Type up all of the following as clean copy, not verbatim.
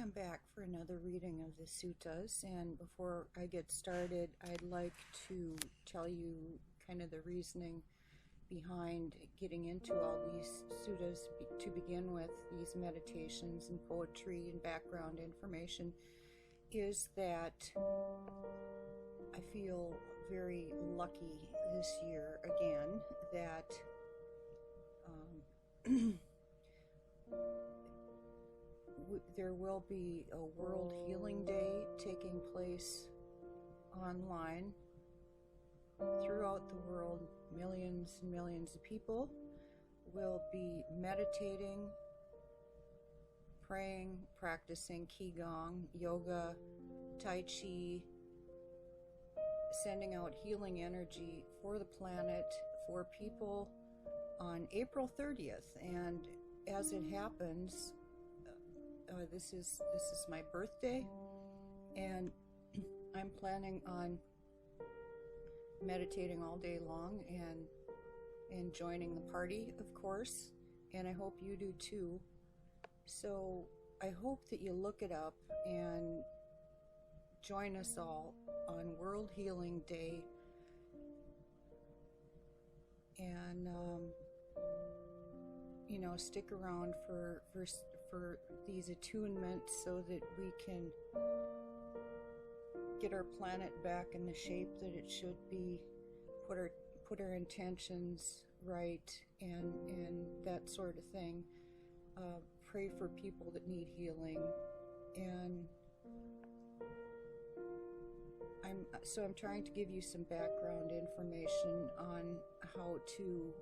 am back for another reading of the suttas, and before I get started, I'd like to tell you kind of the reasoning behind getting into all these suttas to begin with. These meditations and poetry and background information is that I feel very lucky this year again that there will be a World Healing Day taking place online throughout the world. Millions and millions of people will be meditating, praying, practicing Qigong, yoga, Tai Chi, sending out healing energy for the planet, for people on April 30th. And as it happens, this is my birthday, and I'm planning on meditating all day long and joining the party, of course, and I hope you do too. So I hope that you look it up and join us all on World Healing Day, and stick around for these attunements so that we can get our planet back in the shape that it should be, put our intentions right, and that sort of thing. Pray for people that need healing, and I'm trying to give you some background information on how to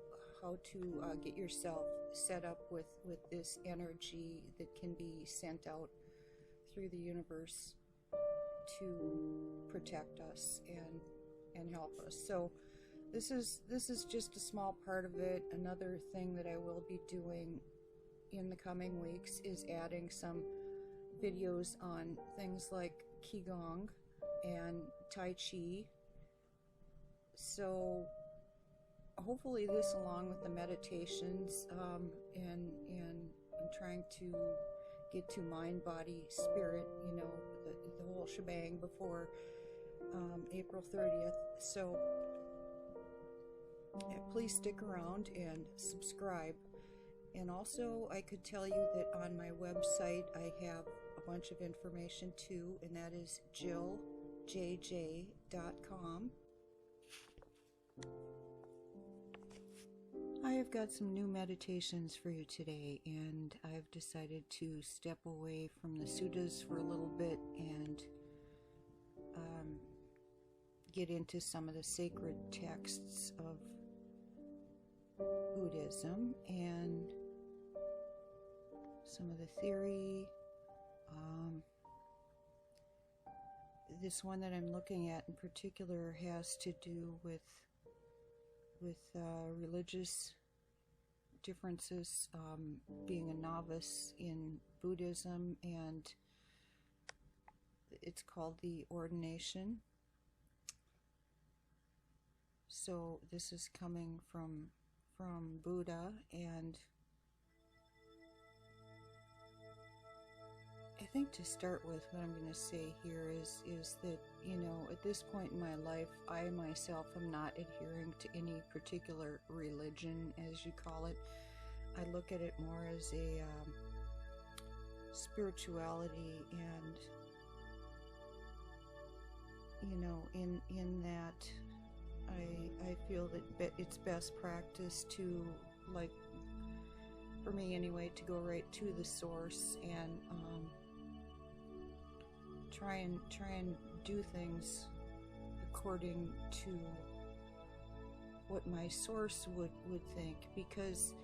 get yourself set up with this energy that can be sent out through the universe to protect us and help us. So this is just a small part of it. Another thing that I will be doing in the coming weeks is adding some videos on things like Qigong and Tai Chi. So hopefully this, along with the meditations, and I'm trying to get to mind, body, spirit, the whole shebang before April 30th. So please stick around and subscribe. And also, I could tell you that on my website I have a bunch of information too, and that is JillJJ.com. I have got some new meditations for you today, and I've decided to step away from the suttas for a little bit and get into some of the sacred texts of Buddhism and some of the theory. This one that I'm looking at in particular has to do with religious differences, being a novice in Buddhism, and it's called the Ordination. So this is coming from Buddha, and I think to start with, what I'm going to say here is that, at this point in my life, I myself am not adhering to any particular religion, as you call it. I look at it more as a spirituality, and, in that I feel that it's best practice to, like, for me anyway, to go right to the source and try and do things according to what my source would think, because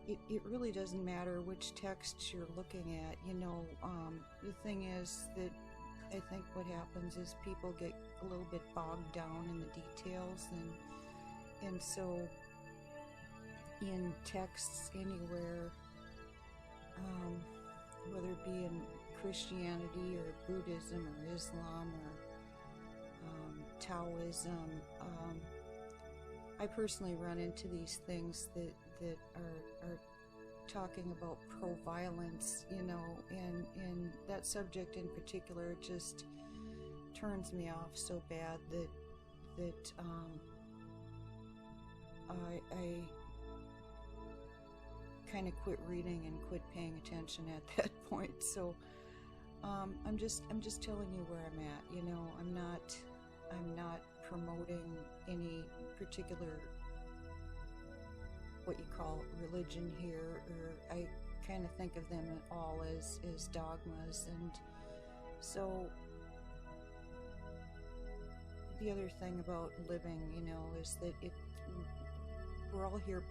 it really doesn't matter which text you're looking at. The thing is that I think what happens is people get a little bit bogged down in the details, and so in texts anywhere, whether it be in Christianity or Buddhism or Islam or Taoism, I personally run into these things that are talking about pro-violence, you know, and that subject in particular just turns me off so bad that I kind of quit reading and quit paying attention at that point. So I'm just telling you where I'm at. You know, I'm not promoting any particular what you call religion here, or I kind of think of them all as dogmas. And so the other thing about living, you know, is that we're all here,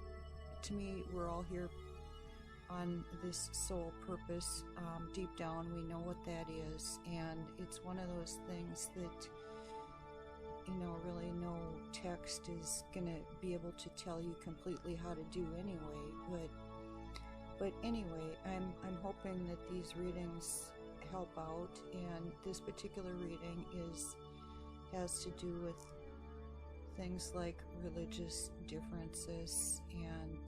to me, we're all here on this soul purpose. Deep down we know what that is, and it's one of those things that, you know, really no text is gonna be able to tell you completely how to do anyway. But anyway, I'm hoping that these readings help out, and this particular reading has to do with things like religious differences, and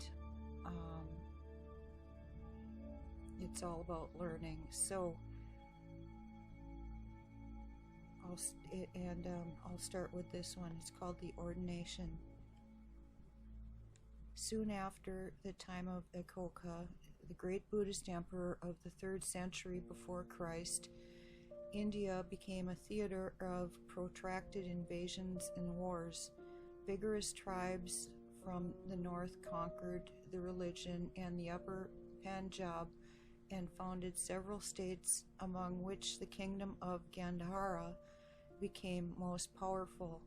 it's all about learning. So I'll start with this one. It's called the Ordination. Soon after the time of Ashoka, the great Buddhist emperor of the 3rd century before Christ, India became a theater of protracted invasions and wars. Vigorous tribes from the north conquered the religion and the upper Punjab and founded several states, among which the kingdom of Gandhara became most powerful.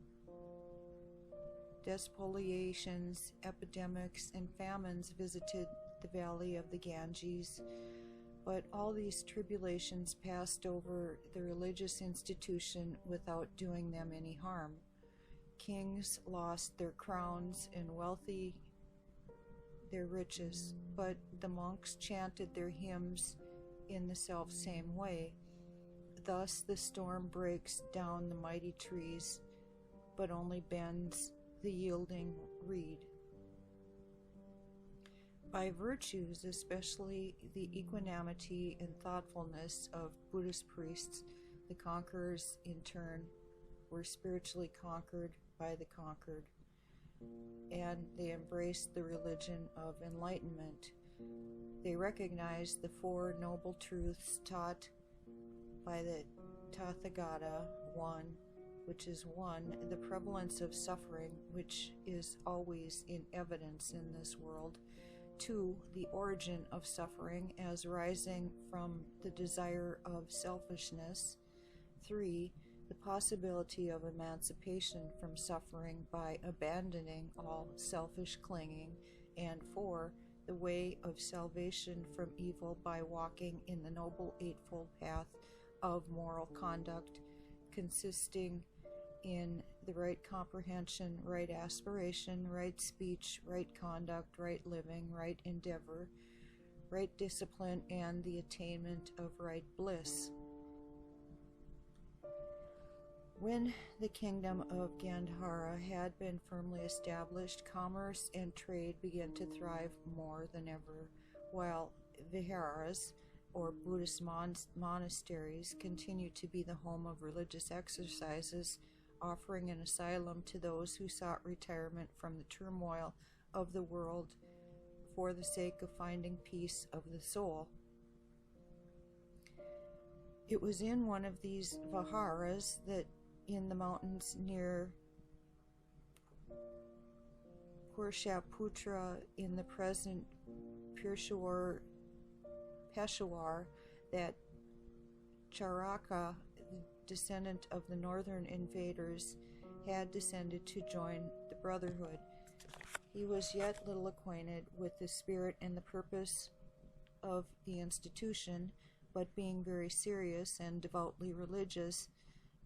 Despoliations, epidemics, and famines visited the valley of the Ganges, but all these tribulations passed over the religious institution without doing them any harm. Kings lost their crowns and wealthy their riches, but the monks chanted their hymns in the self-same way. Thus the storm breaks down the mighty trees, but only bends the yielding reed. By virtues, especially the equanimity and thoughtfulness of Buddhist priests, the conquerors in turn were spiritually conquered by the conquered, and they embraced the religion of enlightenment. They recognized the 4 noble truths taught by the Tathagata. 1, which is 1, the prevalence of suffering, which is always in evidence in this world. 2, the origin of suffering as rising from the desire of selfishness. 3, the possibility of emancipation from suffering by abandoning all selfish clinging. And 4, the way of salvation from evil by walking in the Noble Eightfold Path of moral conduct, consisting in the right comprehension, right aspiration, right speech, right conduct, right living, right endeavor, right discipline, and the attainment of right bliss. When the kingdom of Gandhara had been firmly established, commerce and trade began to thrive more than ever, while viharas, or Buddhist monasteries, continued to be the home of religious exercises, offering an asylum to those who sought retirement from the turmoil of the world for the sake of finding peace of the soul. It was in one of these viharas that in the mountains near Kurshaputra in the present Peshawar, that Charaka, the descendant of the northern invaders, had descended to join the Brotherhood. He was yet little acquainted with the spirit and the purpose of the institution, but being very serious and devoutly religious,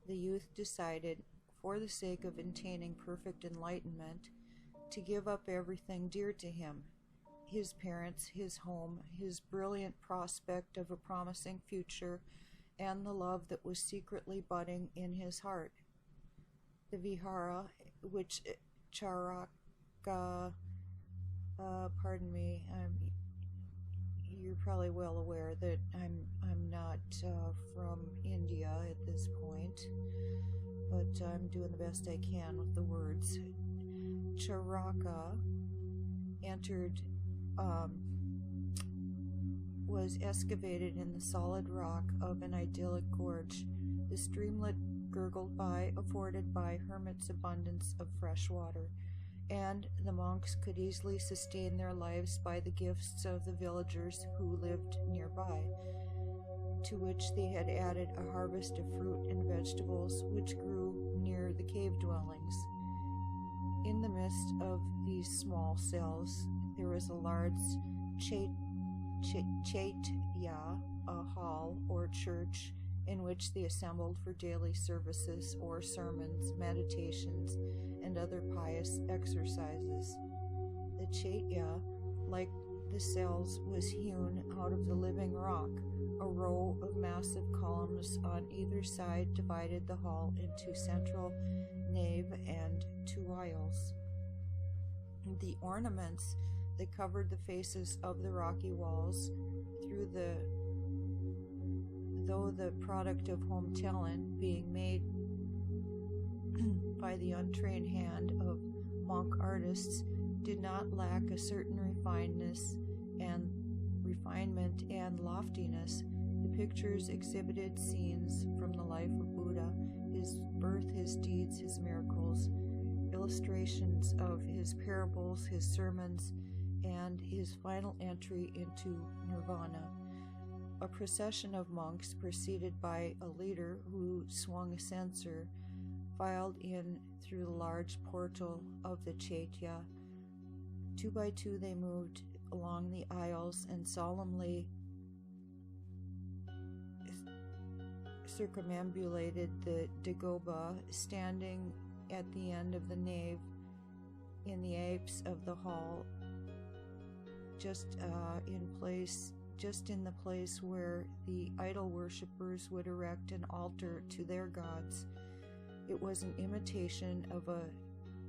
the youth decided, for the sake of attaining perfect enlightenment, to give up everything dear to him: his parents, his home, his brilliant prospect of a promising future, and the love that was secretly budding in his heart. The vihara, which Charaka, you're probably well aware that I'm not from India at this point, but I'm doing the best I can with the words. Charaka entered, was excavated in the solid rock of an idyllic gorge. The streamlet gurgled by, afforded by hermit's abundance of fresh water, and the monks could easily sustain their lives by the gifts of the villagers who lived nearby, to which they had added a harvest of fruit and vegetables which grew near the cave dwellings. In the midst of these small cells there was a large chaitya, a hall or church, in which they assembled for daily services or sermons, meditations, and other pious exercises. The chaitya, like the cells, was hewn out of the living rock. A row of massive columns on either side divided the hall into central nave and 2 aisles. The ornaments that covered the faces of the rocky walls, though the product of home talent, being made by the untrained hand of monk artists, did not lack a certain refinement and loftiness. The pictures exhibited scenes from the life of Buddha, his birth, his deeds, his miracles, illustrations of his parables, his sermons, and his final entry into nirvana. A procession of monks, preceded by a leader who swung a censer, filed in through the large portal of the chaitya. 2 by 2 they moved along the aisles and solemnly circumambulated the dagoba, standing at the end of the nave in the apse of the hall, just in the place where the idol worshippers would erect an altar to their gods. It was an imitation of a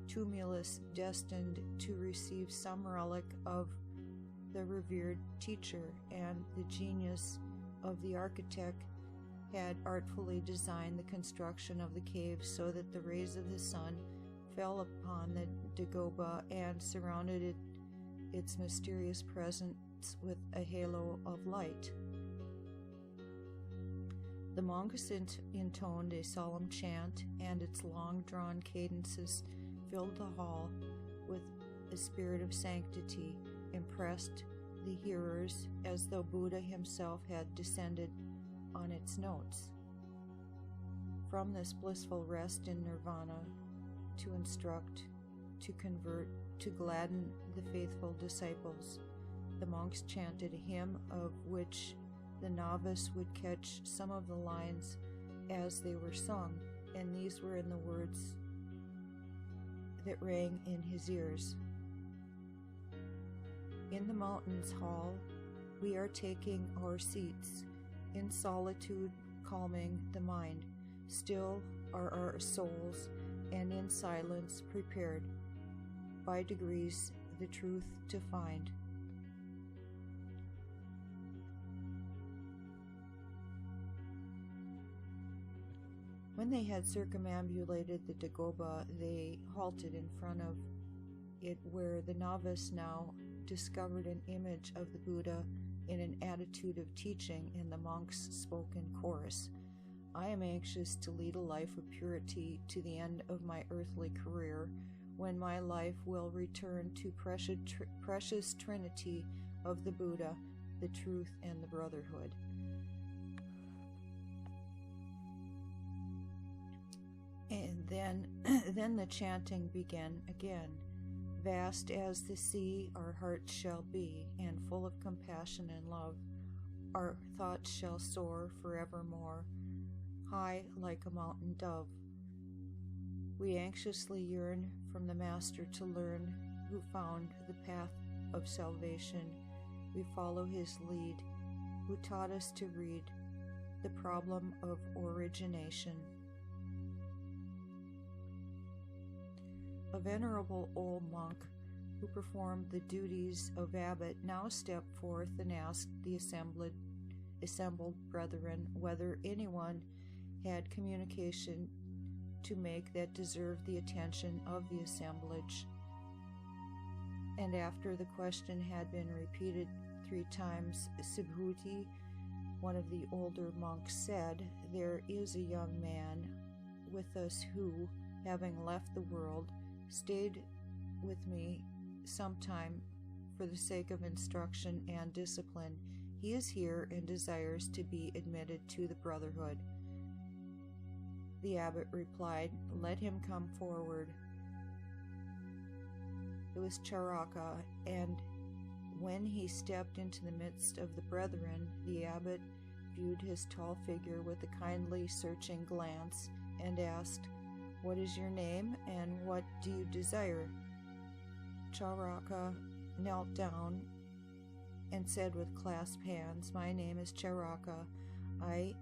tumulus destined to receive some relic of the revered teacher, and the genius of the architect had artfully designed the construction of the cave so that the rays of the sun fell upon the dagoba and surrounded its mysterious presence with a halo of light. The monks intoned a solemn chant, and its long-drawn cadences filled the hall with a spirit of sanctity, impressed the hearers as though Buddha himself had descended on its notes. From this blissful rest in nirvana, to instruct, to convert, to gladden the faithful disciples, the monks chanted a hymn of which the novice would catch some of the lines as they were sung, and these were in the words that rang in his ears. In the mountains hall we are taking our seats, in solitude calming the mind. Still are our souls, and in silence prepared, by degrees the truth to find. When they had circumambulated the dagoba, they halted in front of it, where the novice now discovered an image of the Buddha in an attitude of teaching, and the monks spoke in chorus. I am anxious to lead a life of purity to the end of my earthly career, when my life will return to precious trinity of the Buddha, the truth, and the brotherhood. And then the chanting began again. Vast as the sea our hearts shall be, and full of compassion and love, our thoughts shall soar forevermore, high like a mountain dove. We anxiously yearn from the Master to learn, who found the path of salvation. We follow his lead, who taught us to read the problem of origination. A venerable old monk who performed the duties of abbot, now stepped forth and asked the assembled brethren whether anyone had communication to make that deserved the attention of the assemblage. And after the question had been repeated 3 times, Subhuti, one of the older monks, said, "There is a young man with us who, having left the world, stayed with me some time for the sake of instruction and discipline. He is here and desires to be admitted to the brotherhood." The abbot replied, "Let him come forward." It was Charaka, and when he stepped into the midst of the brethren, the abbot viewed his tall figure with a kindly, searching glance and asked, "What is your name, and what do you desire?" Charaka knelt down and said with clasped hands, "My name is Charaka. I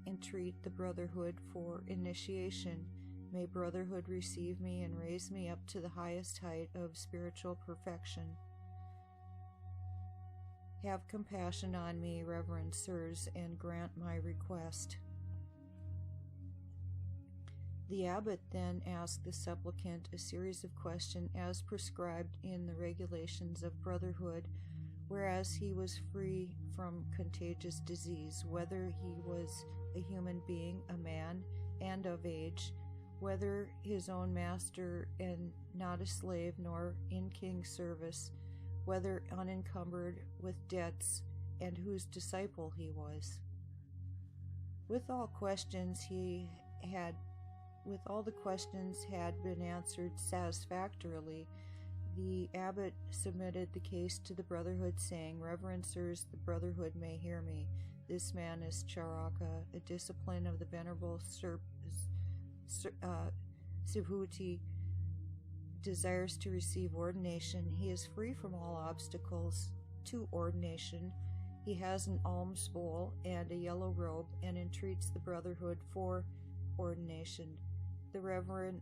entreat the brotherhood for initiation. May brotherhood receive me and raise me up to the highest height of spiritual perfection. Have compassion on me, reverend sirs, and grant my request." The abbot then asked the supplicant a series of questions as prescribed in the regulations of brotherhood, whereas he was free from contagious disease, whether he was a human being, a man, and of age, whether his own master and not a slave nor in king's service, whether unencumbered with debts, and whose disciple he was. With all the questions had been answered satisfactorily, the abbot submitted the case to the brotherhood, saying, "Reverend sirs, the brotherhood may hear me. This man is Charaka, a disciple of the venerable Subhuti, desires to receive ordination. He is free from all obstacles to ordination. He has an alms bowl and a yellow robe, and entreats the brotherhood for ordination, the Reverend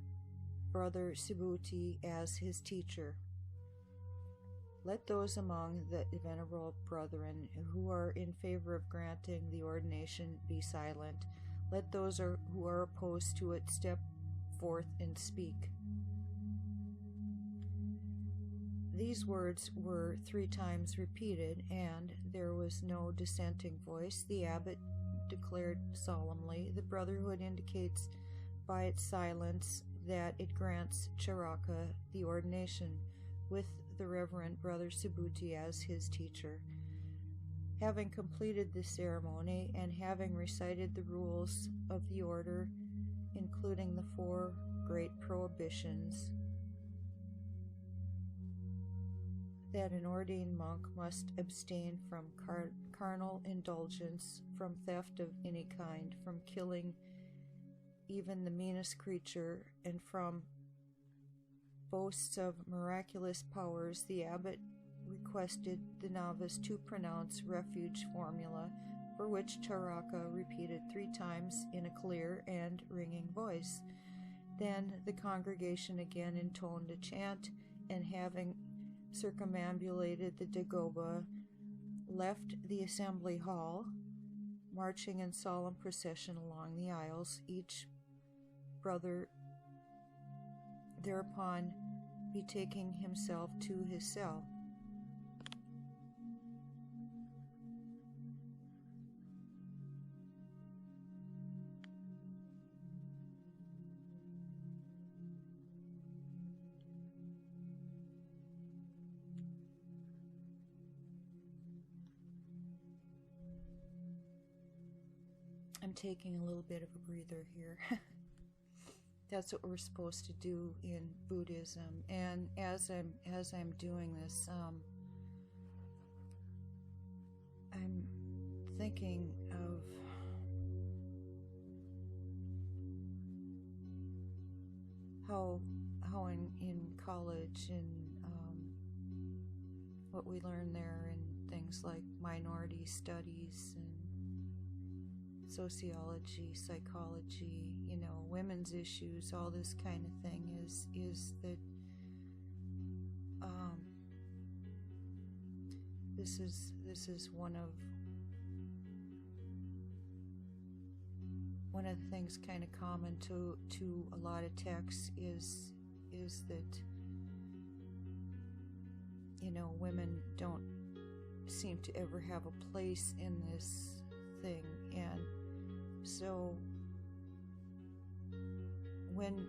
Brother Subhuti as his teacher. Let those among the venerable brethren who are in favor of granting the ordination be silent. Let those who are opposed to it step forth and speak." These words were 3 times repeated, and there was no dissenting voice. The abbot declared solemnly, "The brotherhood indicates by its silence that it grants Charaka the ordination, with the Reverend Brother Subhuti as his teacher." Having completed the ceremony, and having recited the rules of the order, including the 4 great prohibitions, that an ordained monk must abstain from carnal indulgence, from theft of any kind, from killing even the meanest creature, and from boasts of miraculous powers, the abbot requested the novice to pronounce refuge formula, for which Charaka repeated 3 times in a clear and ringing voice. Then the congregation again intoned a chant, and having circumambulated the dagoba, left the assembly hall, marching in solemn procession along the aisles, each brother thereupon betaking himself to his cell. I'm taking a little bit of a breather here. That's what we're supposed to do in Buddhism. And as I'm doing this, I'm thinking of how in college and what we learn there, and things like minority studies and sociology, psychology, women's issues, all this kind of thing is that this is one of the things kind of common to a lot of texts is that, you know, women don't seem to ever have a place in this thing. And so when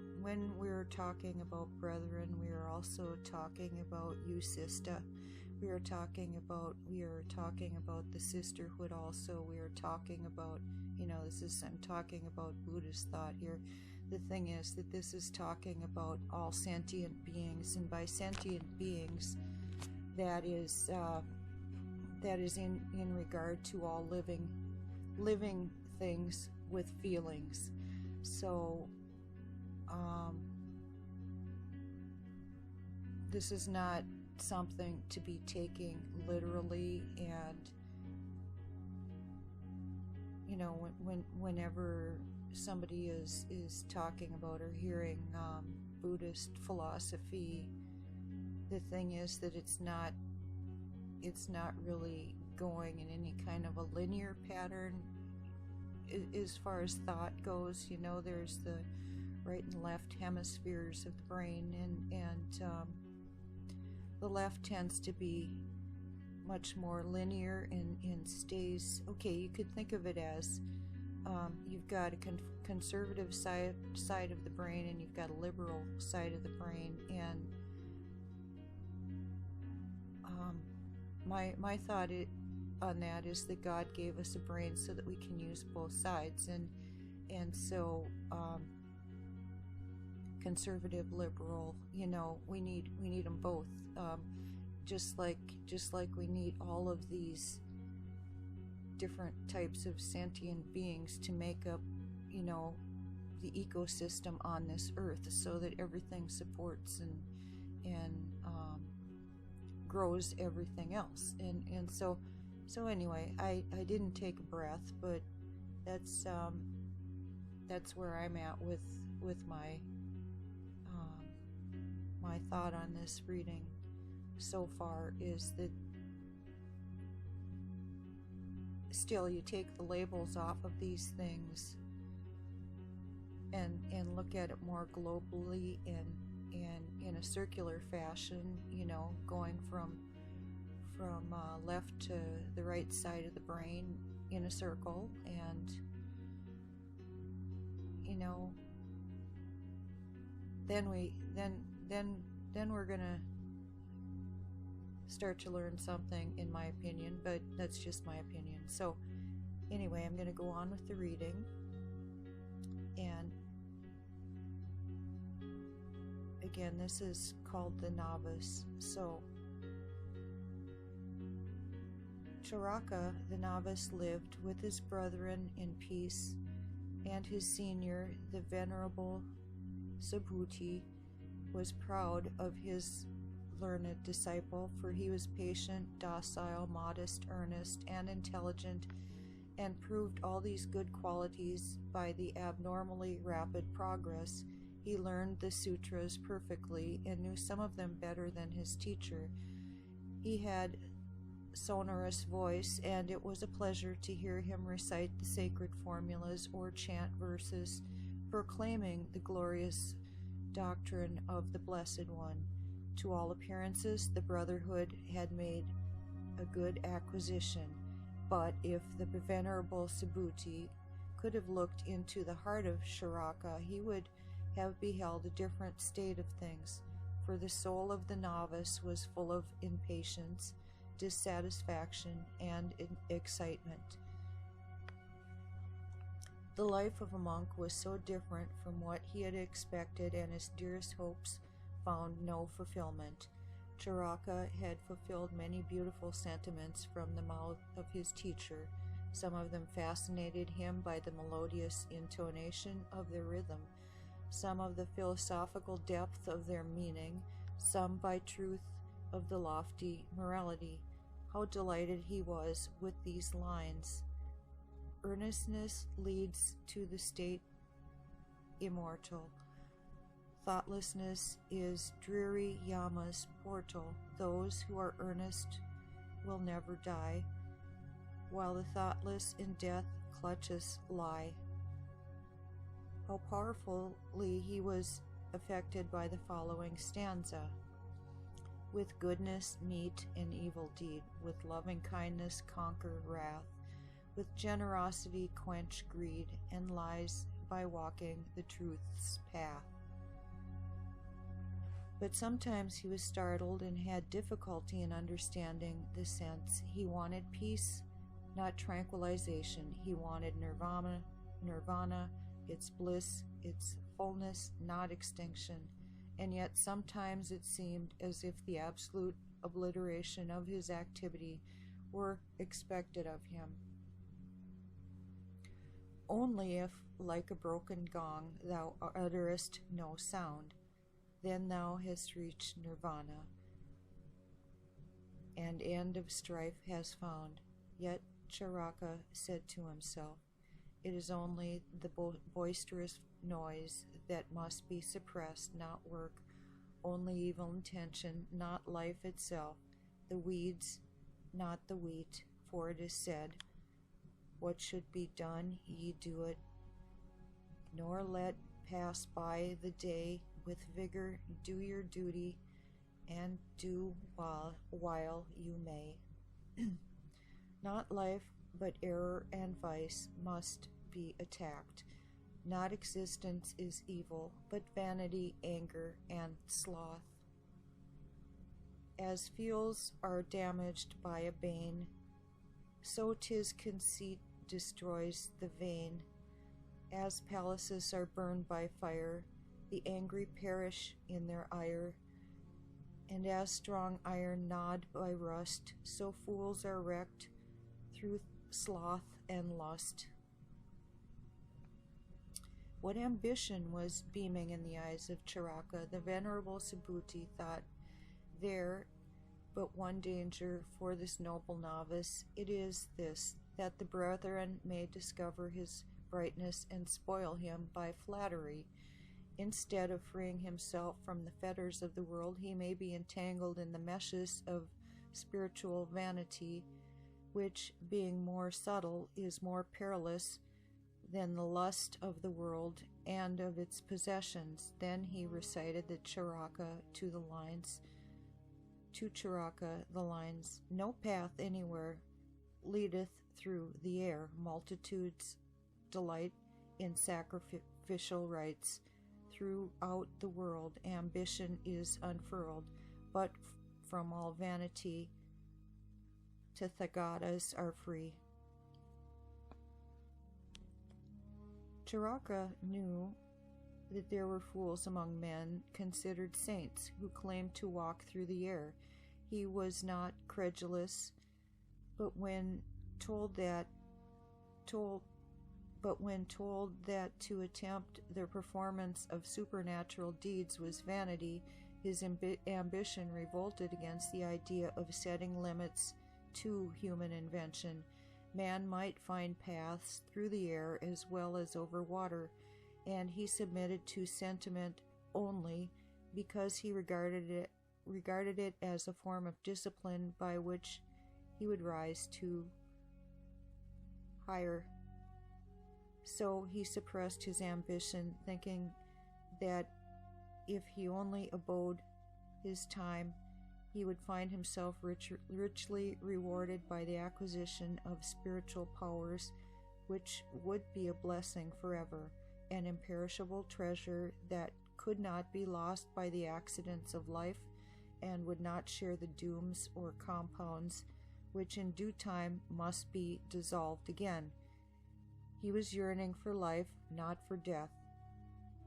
we're talking about brethren, we are also talking about eusista. We are talking about the sisterhood also. We are talking about, you know, I'm talking about Buddhist thought here. The thing is that this is talking about all sentient beings, and by sentient beings, that is in regard to all living things with feelings. So this is not something to be taking literally. And you know, whenever somebody is talking about or hearing Buddhist philosophy, the thing is that it's not really going in any kind of a linear pattern as far as thought goes. You know, there's the right and left hemispheres of the brain, and the left tends to be much more linear and stays, okay, you could think of it as you've got a conservative side of the brain, and you've got a liberal side of the brain. And my thought on that is that God gave us a brain so that we can use both sides, and so conservative, liberal, you know, we need them both. Just like we need all of these different types of sentient beings to make up, you know, the ecosystem on this earth, so that everything supports and grows everything else. And so anyway, I didn't take a breath, but that's where I'm at with my my thought on this reading so far, is that still you take the labels off of these things and look at it more globally and in a circular fashion, you know, going from left to the right side of the brain in a circle. And you know, then we're gonna start to learn something, in my opinion, but that's just my opinion. So anyway, I'm going to go on with the reading. And again, this is called the Novice. So Charaka, the novice, lived with his brethren in peace, and his senior, the venerable Subhuti, was proud of his learned disciple, for he was patient, docile, modest, earnest, and intelligent, and proved all these good qualities by the abnormally rapid progress. He learned the sutras perfectly and knew some of them better than his teacher. He had sonorous voice, and it was a pleasure to hear him recite the sacred formulas or chant verses proclaiming the glorious doctrine of the Blessed One. To all appearances, the brotherhood had made a good acquisition, but if the venerable Subhuti could have looked into the heart of Charaka, he would have beheld a different state of things, for the soul of the novice was full of impatience, dissatisfaction, and excitement. The life of a monk was so different from what he had expected, and his dearest hopes found no fulfillment. Charaka had fulfilled many beautiful sentiments from the mouth of his teacher. Some of them fascinated him by the melodious intonation of their rhythm, some of the philosophical depth of their meaning, some by truth of the lofty morality. How delighted he was with these lines: earnestness leads to the state immortal. Thoughtlessness is dreary Yama's portal. Those who are earnest will never die, while the thoughtless in death clutches lie. How powerfully he was affected by the following stanza. With goodness meet an evil deed, with loving kindness conquer wrath, with generosity quench greed, and lies by walking the truth's path. But sometimes he was startled and had difficulty in understanding the sense. He wanted peace, not tranquilization. He wanted nirvana, its bliss, its fullness, not extinction. And yet sometimes it seemed as if the absolute obliteration of his activity were expected of him. Only if, like a broken gong, thou utterest no sound, then thou hast reached nirvana, and end of strife has found. Yet Charaka said to himself, it is only the boisterous noise that must be suppressed, not work, only evil intention, not life itself, the weeds, not the wheat, for it is said, what should be done, ye do it, nor let pass by the day, with vigor do your duty, and do while you may. Not life, but error and vice must be attacked. Not existence is evil, but vanity, anger, and sloth. As fields are damaged by a bane, so 'tis conceit destroys the vain. As palaces are burned by fire, the angry perish in their ire, and as strong iron gnawed by rust, so fools are wrecked through sloth and lust. What ambition was beaming in the eyes of Charaka, the venerable Subhuti thought there but one danger for this noble novice. It is this, that the brethren may discover his brightness and spoil him by flattery. Instead of freeing himself from the fetters of the world, he may be entangled in the meshes of spiritual vanity, which, being more subtle, is more perilous than the lust of the world and of its possessions. Then he recited to Charaka the lines, no path anywhere leadeth through the air. Multitudes delight in sacrificial rites. Throughout the world ambition is unfurled, but from all vanity Tathagatas are free. Charaka knew that there were fools among men considered saints who claimed to walk through the air. He was not credulous, but when told that to attempt the performance of supernatural deeds was vanity, his ambition revolted against the idea of setting limits to human invention. Man might find paths through the air as well as over water, and he submitted to sentiment only because he regarded it as a form of discipline by which he would rise to higher. So he suppressed his ambition, thinking that if he only abode his time, he would find himself richly rewarded by the acquisition of spiritual powers, which would be a blessing forever, an imperishable treasure that could not be lost by the accidents of life, and would not share the dooms or compounds which in due time must be dissolved again. He was yearning for life, not for death,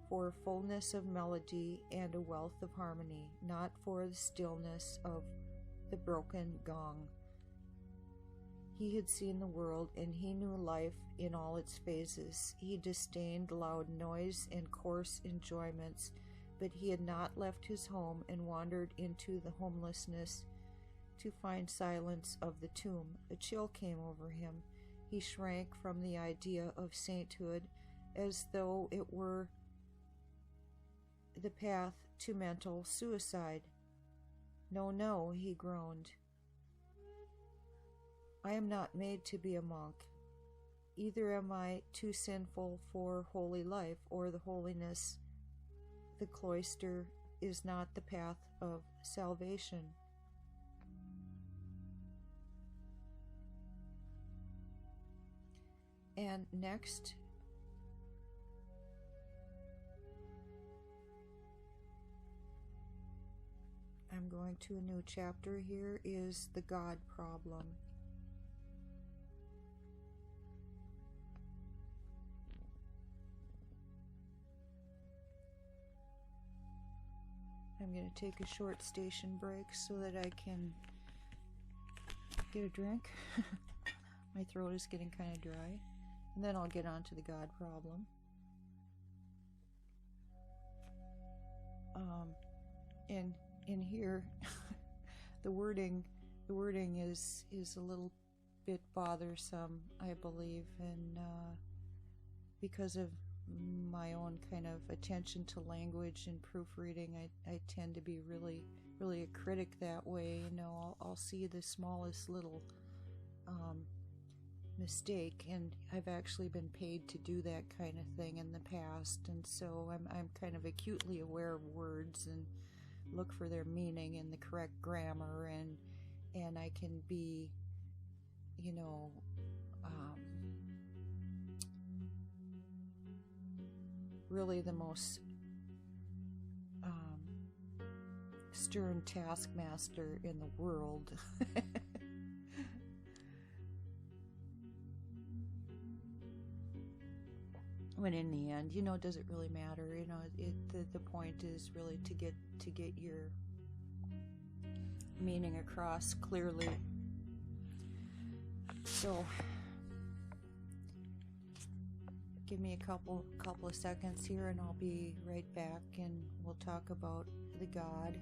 for fullness of melody and a wealth of harmony, not for the stillness of the broken gong. He had seen the world, and he knew life in all its phases. He disdained loud noise and coarse enjoyments, but he had not left his home and wandered into the homelessness to find silence of the tomb. A chill came over him. He shrank from the idea of sainthood as though it were the path to mental suicide. No, no, he groaned. I am not made to be a monk. Either am I too sinful for holy life, or the holiness, the cloister, is not the path of salvation. And next, I'm going to a new chapter here, is the God problem. I'm going to take a short station break so that I can get a drink. My throat is getting kind of dry. And then I'll get on to the God problem. And in here, the wording is a little bit bothersome, I believe, and because of my own kind of attention to language and proofreading, I tend to be really a critic that way. You know, I'll see the smallest little mistake, and I've actually been paid to do that kind of thing in the past, and so I'm kind of acutely aware of words and look for their meaning and the correct grammar, and I can be, you know, really the most stern taskmaster in the world. When in the end, you know, does it really matter? You know, the point is really to get your meaning across clearly. So, give me a couple of seconds here, and I'll be right back, and we'll talk about the God.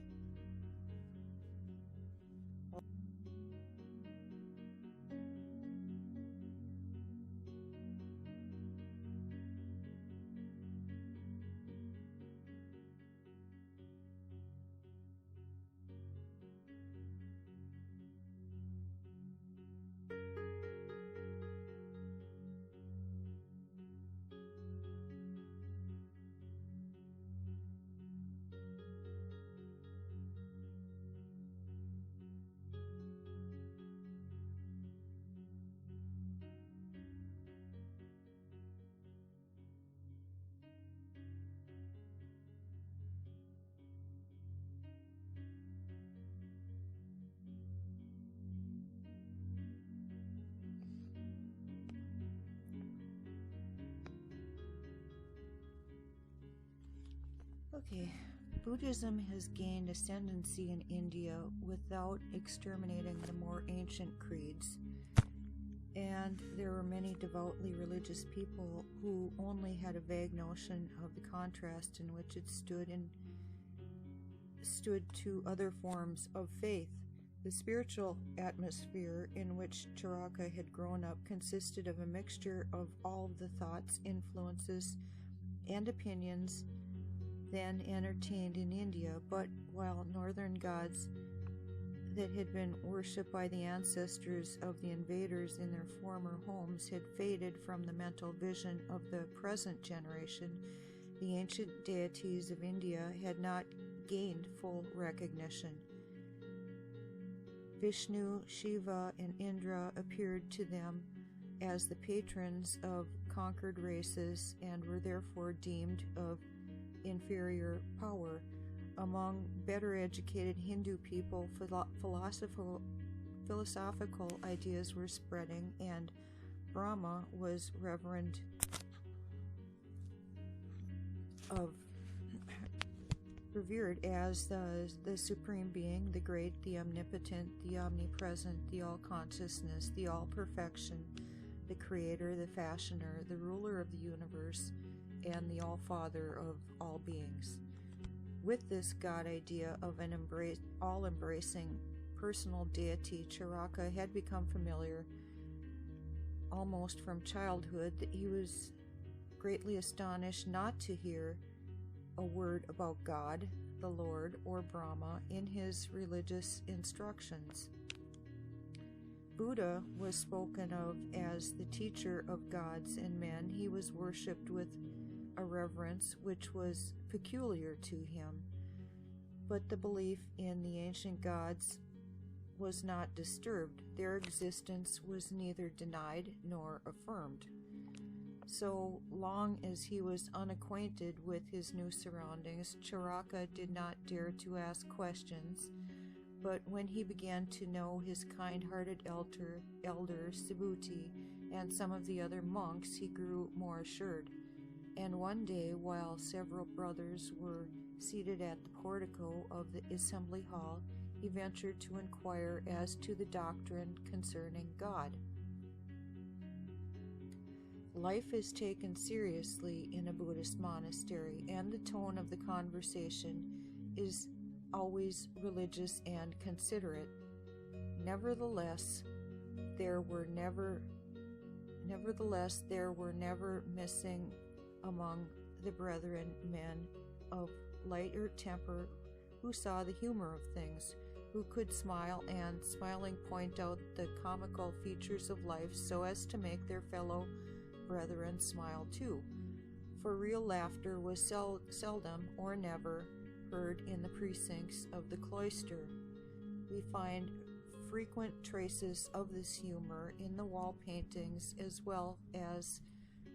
Okay, Buddhism has gained ascendancy in India without exterminating the more ancient creeds, and there were many devoutly religious people who only had a vague notion of the contrast in which it stood to other forms of faith. The spiritual atmosphere in which Charaka had grown up consisted of a mixture of all of the thoughts, influences, and opinions then entertained in India, but while northern gods that had been worshipped by the ancestors of the invaders in their former homes had faded from the mental vision of the present generation, the ancient deities of India had not gained full recognition. Vishnu, Shiva, and Indra appeared to them as the patrons of conquered races and were therefore deemed of inferior power. Among better educated Hindu people, philosophical ideas were spreading, and Brahma was revered as the supreme being, the great, the omnipotent, the omnipresent, the all-consciousness, the all-perfection, the creator, the fashioner, the ruler of the universe, and the all-father of all beings. With this God idea of an all-embracing personal deity, Charaka had become familiar almost from childhood. That he was greatly astonished not to hear a word about God, the Lord, or Brahma in his religious instructions. Buddha was spoken of as the teacher of gods and men. He was worshipped with a reverence which was peculiar to him. But the belief in the ancient gods was not disturbed. Their existence was neither denied nor affirmed. So long as he was unacquainted with his new surroundings, Charaka did not dare to ask questions, but when he began to know his kind-hearted elder Subhuti and some of the other monks, he grew more assured. And one day, while several brothers were seated at the portico of the assembly hall, he ventured to inquire as to the doctrine concerning God. Life is taken seriously in a Buddhist monastery, and the tone of the conversation is always religious and considerate. Nevertheless, there were never missing among the brethren men of lighter temper who saw the humor of things, who could smile and, smiling, point out the comical features of life so as to make their fellow brethren smile too. For real laughter was seldom or never heard in the precincts of the cloister. We find frequent traces of this humor in the wall paintings as well as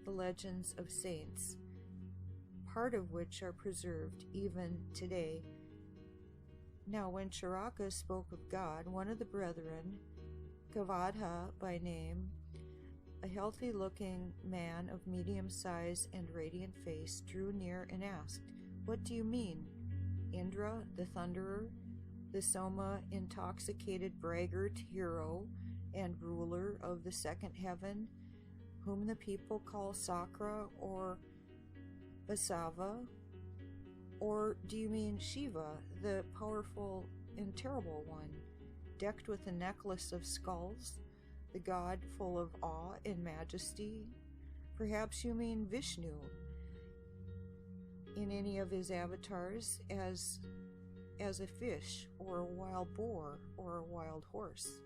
the legends of saints, part of which are preserved even today. Now, when Charaka spoke of God, one of the brethren, Kavadha by name, a healthy-looking man of medium size and radiant face, drew near and asked, "What do you mean? Indra, the thunderer, the Soma-intoxicated braggart hero and ruler of the second heaven, whom the people call Sakra or Vasava? Or do you mean Shiva, the powerful and terrible one, decked with a necklace of skulls, the god full of awe and majesty? Perhaps you mean Vishnu in any of his avatars as a fish or a wild boar or a wild horse."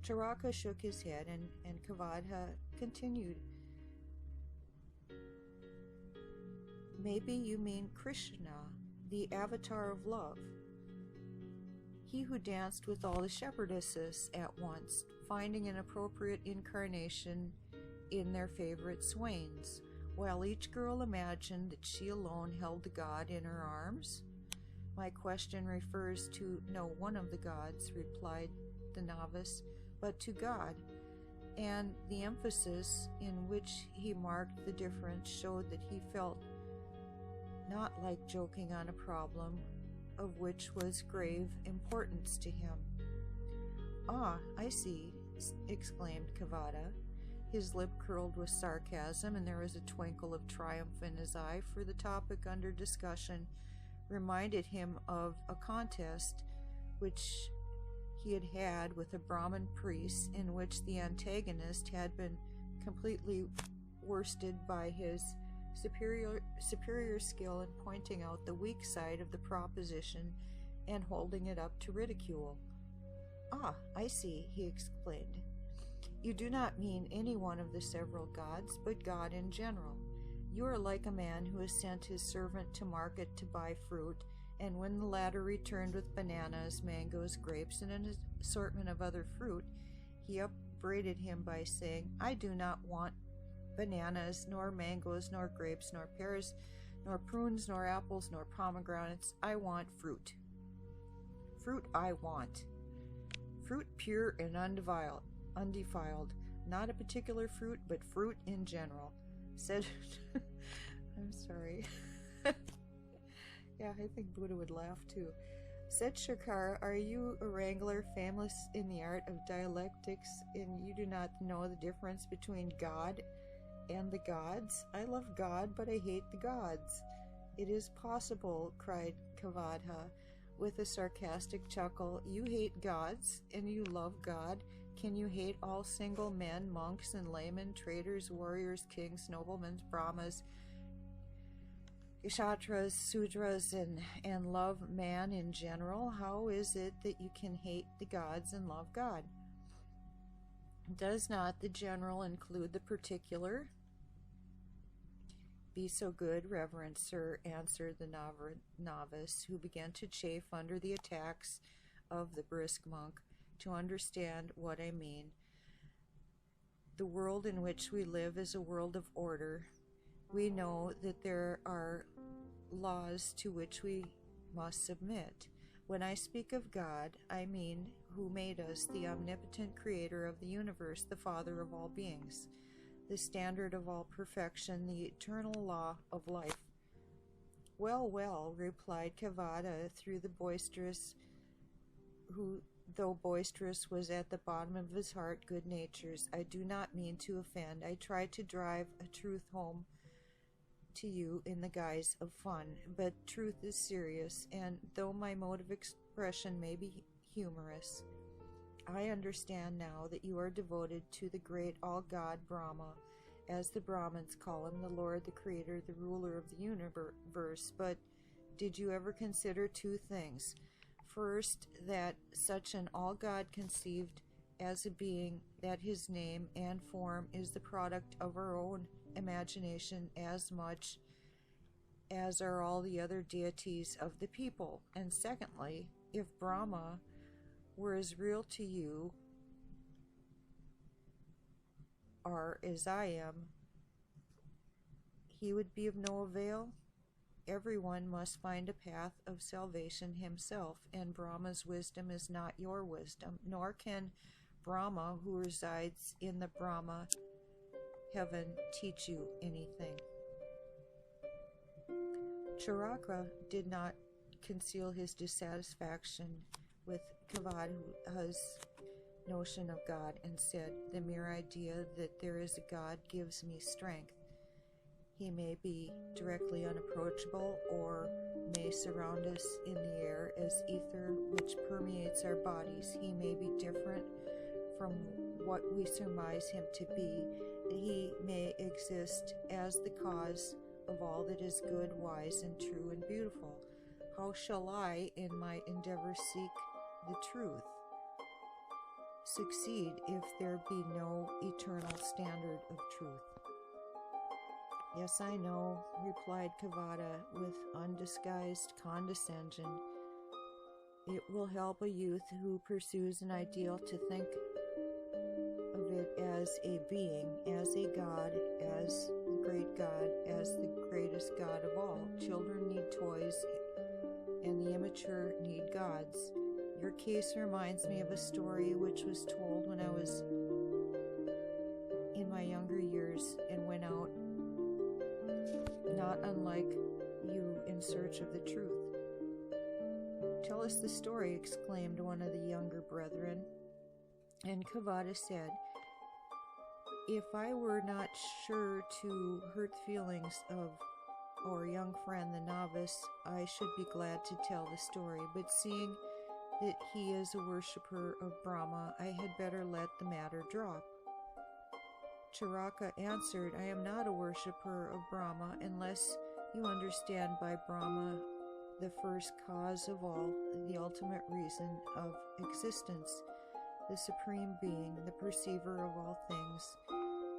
Charaka shook his head, and Kavadha continued, "Maybe you mean Krishna, the avatar of love, he who danced with all the shepherdesses at once, finding an appropriate incarnation in their favorite swains, while each girl imagined that she alone held the god in her arms?" "My question refers to no one of the gods," replied the novice, "but to God," and the emphasis in which he marked the difference showed that he felt not like joking on a problem of which was grave importance to him. "Ah, I see," exclaimed Kavada. His lip curled with sarcasm, and there was a twinkle of triumph in his eye, for the topic under discussion reminded him of a contest which he had had with a Brahmin priest, in which the antagonist had been completely worsted by his superior skill in pointing out the weak side of the proposition and holding it up to ridicule. "Ah, I see," he explained. "You do not mean any one of the several gods, but God in general. You are like a man who has sent his servant to market to buy fruit, and when the latter returned with bananas, mangoes, grapes, and an assortment of other fruit, he upbraided him by saying, 'I do not want bananas, nor mangoes, nor grapes, nor pears, nor prunes, nor apples, nor pomegranates. I want fruit. Fruit I want. Fruit pure and undefiled. Not a particular fruit, but fruit in general,' said..." I'm sorry. Yeah, I think Buddha would laugh too. "Said Shakara, 'Are you a wrangler famous in the art of dialectics, and you do not know the difference between God and the gods? I love God, but I hate the gods.'" "It is possible," cried Kavadha with a sarcastic chuckle. "You hate gods, and you love God. Can you hate all single men, monks and laymen, traders, warriors, kings, noblemen, brahmas, Kshatras, Sudras, and love man in general, how is it that you can hate the gods and love God? Does not the general include the particular? Be so good, reverend sir, answered the novice, who began to chafe under the attacks of the brisk monk, to understand what I mean. The world in which we live is a world of order. We know that there are laws to which we must submit. When I speak of God, I mean who made us, the omnipotent creator of the universe, the father of all beings, the standard of all perfection, the eternal law of life. Well, well, replied Kavada, who, though boisterous, was at the bottom of his heart good-natured. I do not mean to offend. I try to drive a truth home to you in the guise of fun, but truth is serious, and though my mode of expression may be humorous, I understand now that you are devoted to the great all-God Brahma, as the Brahmins call him, the Lord, the Creator, the ruler of the universe. But did you ever consider two things? First, that such an all-God conceived as a being, that his name and form is the product of our own imagination as much as are all the other deities of the people. And secondly, if Brahma were as real to you are as I am, he would be of no avail. Everyone must find a path of salvation himself, and Brahma's wisdom is not your wisdom, nor can Brahma, who resides in the Brahma heaven, teach you anything. Charaka did not conceal his dissatisfaction with Kavada's notion of God and said, the mere idea that there is a God gives me strength. He may be directly unapproachable or may surround us in the air as ether which permeates our bodies. He may be different from what we surmise him to be. He may exist as the cause of all that is good, wise, and true and beautiful. How shall I, in my endeavor, seek the truth? Succeed if there be no eternal standard of truth. Yes, I know, replied Kavada with undisguised condescension. It will help a youth who pursues an ideal to think of it as a being, as a God, as the great God, as the greatest God of all. Children need toys, and the immature need gods. Your case reminds me of a story which was told when I was in my younger years and went out, not unlike you, in search of the truth. Tell us the story, exclaimed one of the younger brethren. And Kavada said, if I were not sure to hurt the feelings of our young friend the novice, I should be glad to tell the story, but seeing that he is a worshipper of Brahma, I had better let the matter drop. Charaka answered, I am not a worshipper of Brahma unless you understand by Brahma the first cause of all, the ultimate reason of existence, the supreme being, the perceiver of all things,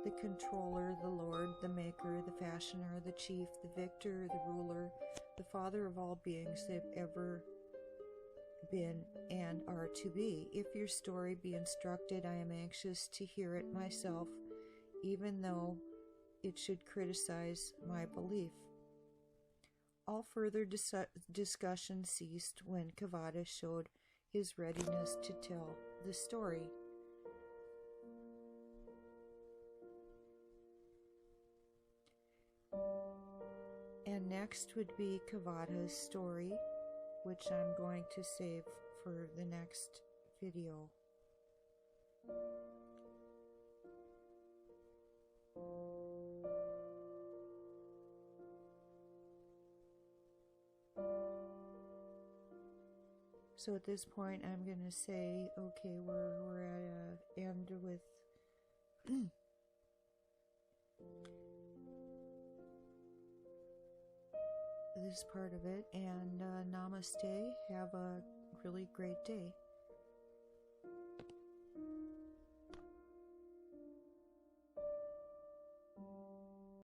the controller, the Lord, the maker, the fashioner, the chief, the victor, the ruler, the father of all beings that have ever been and are to be. If your story be instructed, I am anxious to hear it myself, even though it should criticize my belief. All further discussion ceased when Kavada showed his readiness to tell the story. And next would be Kavada's story, which I'm going to save for the next video. So at this point, I'm going to say, okay, we're at an end with this part of it. And namaste. Have a really great day.